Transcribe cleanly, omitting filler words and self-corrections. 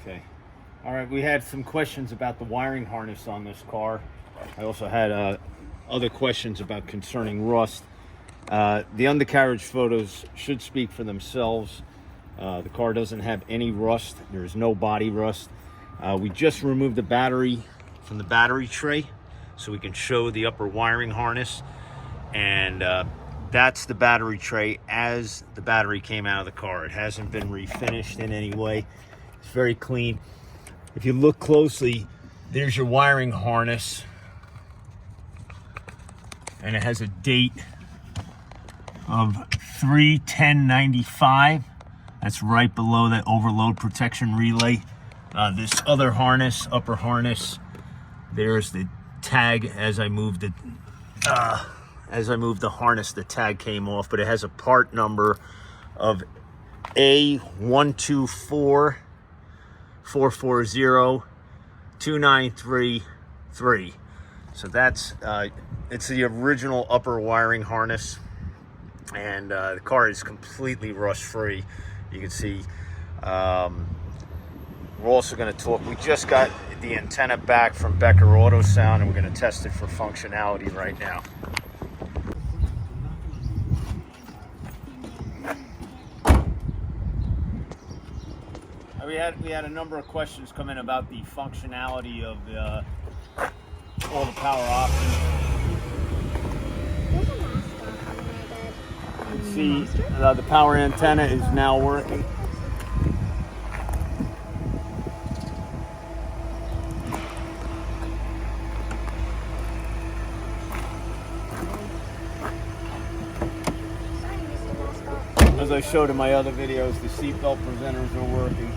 Okay. All right, we had some questions about the wiring harness on this car. I also had other questions about concerning rust. The undercarriage photos should speak for themselves. The car doesn't have any rust. There's no body rust. We just removed the battery from the battery tray so we can show the upper wiring harness. And that's the battery tray as the battery came out of the car. It hasn't been refinished in any way. It's very clean. If you look closely, there's your wiring harness. And it has a date of 3/10/95. That's right below that overload protection relay. This other harness, upper harness, there's the tag. As I moved the harness, the tag came off, but it has a part number of A124440293. So that's it's the original upper wiring harness, and the car is completely rust free. You can see. We're also going to talk. We just got the antenna back from Becker Auto Sound, and we're going to test it for functionality right now. We had a number of questions come in about the functionality of all the power options. You can see the power antenna is now working. As I showed in my other videos, the seatbelt presenters are working.